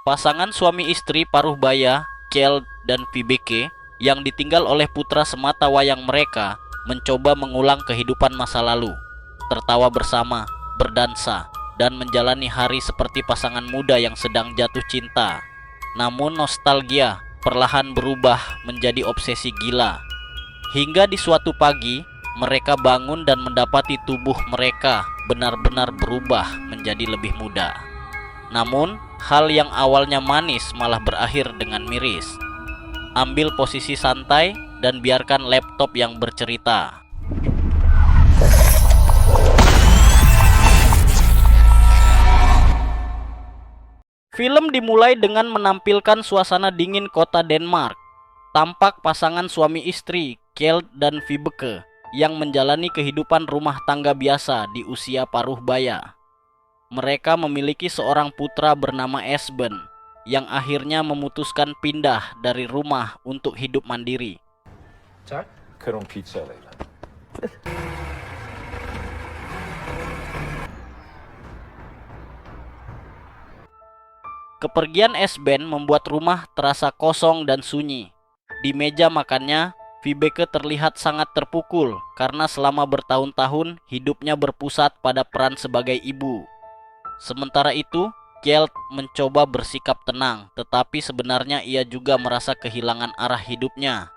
Pasangan suami istri paruh baya, Kjeld dan Vibeke, yang ditinggal oleh putra semata wayang mereka, mencoba mengulang kehidupan masa lalu, tertawa bersama, berdansa, dan menjalani hari seperti pasangan muda yang sedang jatuh cinta. Namun nostalgia perlahan berubah menjadi obsesi gila. Hingga di suatu pagi, mereka bangun dan mendapati tubuh mereka benar-benar berubah menjadi lebih muda. Namun, hal yang awalnya manis malah berakhir dengan miris. Ambil posisi santai dan biarkan laptop yang bercerita. Film dimulai dengan menampilkan suasana dingin kota Denmark. Tampak pasangan suami istri, Kjeld dan Vibeke, yang menjalani kehidupan rumah tangga biasa di usia paruh baya. Mereka memiliki seorang putra bernama Esben, yang akhirnya memutuskan pindah dari rumah untuk hidup mandiri. Tak. Kan du en pizza eller? Kepergian Esben membuat rumah terasa kosong dan sunyi. Di meja makannya, Vibeke terlihat sangat terpukul karena selama bertahun-tahun hidupnya berpusat pada peran sebagai ibu. Sementara itu, Kjeld mencoba bersikap tenang, tetapi sebenarnya ia juga merasa kehilangan arah hidupnya.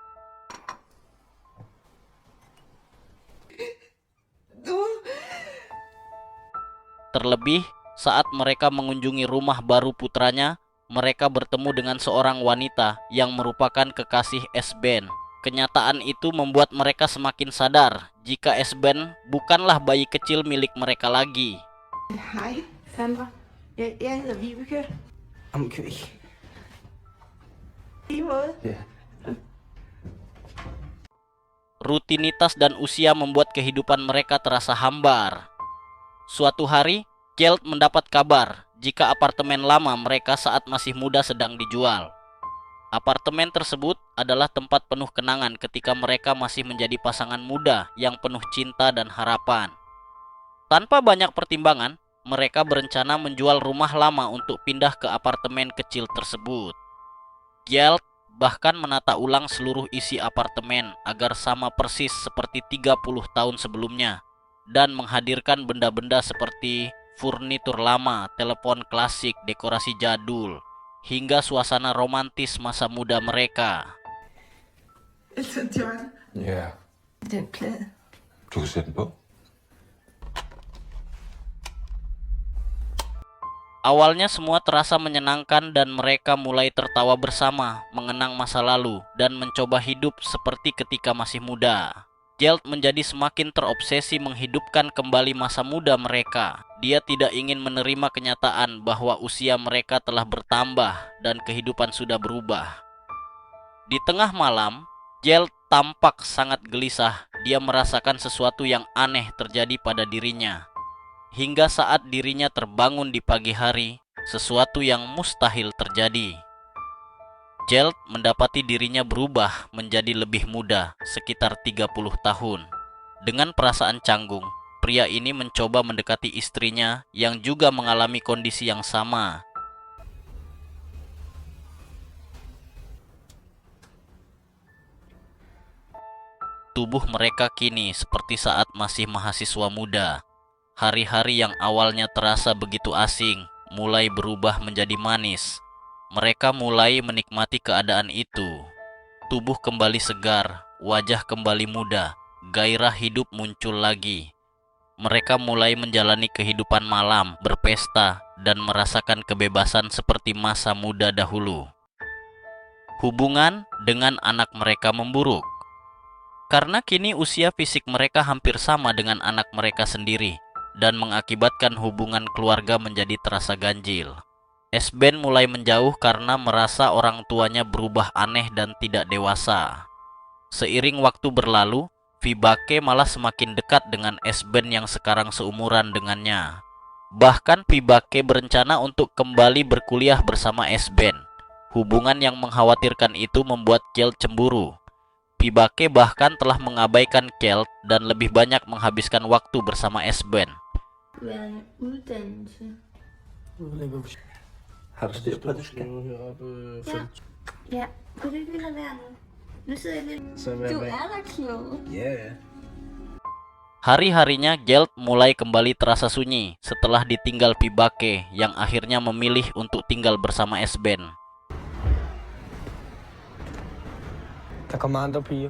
Terlebih, saat mereka mengunjungi rumah baru putranya, mereka bertemu dengan seorang wanita yang merupakan kekasih Esben. Kenyataan itu membuat mereka semakin sadar jika Esben bukanlah bayi kecil milik mereka lagi. Hej, Sandra. Jeg hedder Vibeke. I lige måde. Ja. Rutinitas dan usia membuat kehidupan mereka terasa hambar. Suatu hari, Kjeld mendapat kabar jika apartemen lama mereka saat masih muda sedang dijual. Apartemen tersebut adalah tempat penuh kenangan ketika mereka masih menjadi pasangan muda yang penuh cinta dan harapan. Tanpa banyak pertimbangan, mereka berencana menjual rumah lama untuk pindah ke apartemen kecil tersebut. Kjeld bahkan menata ulang seluruh isi apartemen agar sama persis seperti 30 tahun sebelumnya, dan menghadirkan benda-benda seperti furnitur lama, telepon klasik, dekorasi jadul, hingga suasana romantis masa muda mereka. Elton John. Ja. Den plade. Du kan sætte den på. Awalnya semua terasa menyenangkan dan mereka mulai tertawa bersama, mengenang masa lalu, dan mencoba hidup seperti ketika masih muda. Kjeld menjadi semakin terobsesi menghidupkan kembali masa muda mereka. Dia tidak ingin menerima kenyataan bahwa usia mereka telah bertambah dan kehidupan sudah berubah. Di tengah malam, Kjeld tampak sangat gelisah. Dia merasakan sesuatu yang aneh terjadi pada dirinya. Hingga saat dirinya terbangun di pagi hari, sesuatu yang mustahil terjadi. Kjeld mendapati dirinya berubah menjadi lebih muda, sekitar 30 tahun. Dengan perasaan canggung, pria ini mencoba mendekati istrinya yang juga mengalami kondisi yang sama. Tubuh mereka kini seperti saat masih mahasiswa muda. Hari-hari yang awalnya terasa begitu asing mulai berubah menjadi manis. Mereka mulai menikmati keadaan itu. Tubuh kembali segar, wajah kembali muda, gairah hidup muncul lagi. Mereka mulai menjalani kehidupan malam, berpesta, dan merasakan kebebasan seperti masa muda dahulu. Hubungan dengan anak mereka memburuk. Karena kini usia fisik mereka hampir sama dengan anak mereka sendiri, dan mengakibatkan hubungan keluarga menjadi terasa ganjil. Esben mulai menjauh karena merasa orang tuanya berubah aneh dan tidak dewasa. Seiring waktu berlalu, Vibeke malah semakin dekat dengan Esben yang sekarang seumuran dengannya. Bahkan Vibeke berencana untuk kembali berkuliah bersama Esben. Hubungan yang mengkhawatirkan itu membuat Kjeld cemburu. Vibeke bahkan telah mengabaikan Kjeld dan lebih banyak menghabiskan waktu bersama Esben. Harus diperhatikan. Ja. Ja. Kunne du ikke lade være nu? Nu sidder jeg lidt... Du er da klog. Yeah. Hari-harinya Gelt mulai kembali terasa sunyi setelah ditinggal Pibake yang akhirnya memilih untuk tinggal bersama Esben. Der kommer andre piger.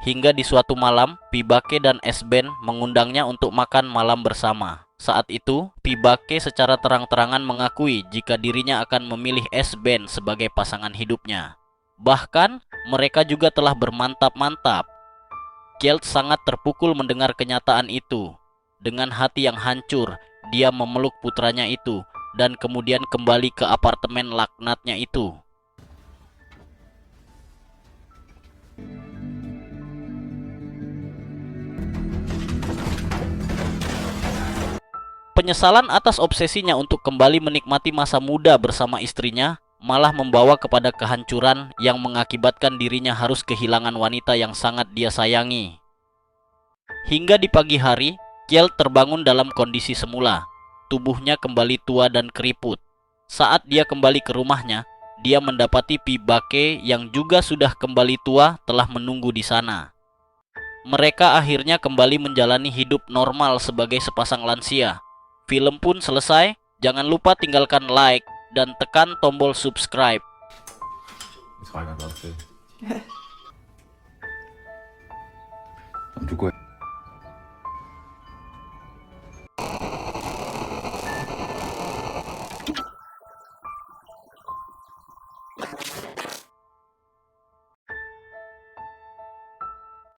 Hingga di suatu malam, Pibake dan Esben mengundangnya untuk makan malam bersama. Saat itu, Pibake secara terang-terangan mengakui jika dirinya akan memilih Esben sebagai pasangan hidupnya. Bahkan, mereka juga telah bermantap-mantap. Gelt sangat terpukul mendengar kenyataan itu. Dengan hati yang hancur, dia memeluk putranya itu dan kemudian kembali ke apartemen laknatnya itu. Penyesalan atas obsesinya untuk kembali menikmati masa muda bersama istrinya malah membawa kepada kehancuran yang mengakibatkan dirinya harus kehilangan wanita yang sangat dia sayangi. Hingga di pagi hari, Gelt terbangun dalam kondisi semula. Tubuhnya kembali tua dan keriput. Saat dia kembali ke rumahnya, dia mendapati Pibake yang juga sudah kembali tua telah menunggu di sana. Mereka akhirnya kembali menjalani hidup normal sebagai sepasang lansia. Film pun selesai. Jangan lupa tinggalkan like dan tekan tombol subscribe. Jeg trækker godt til. Om du går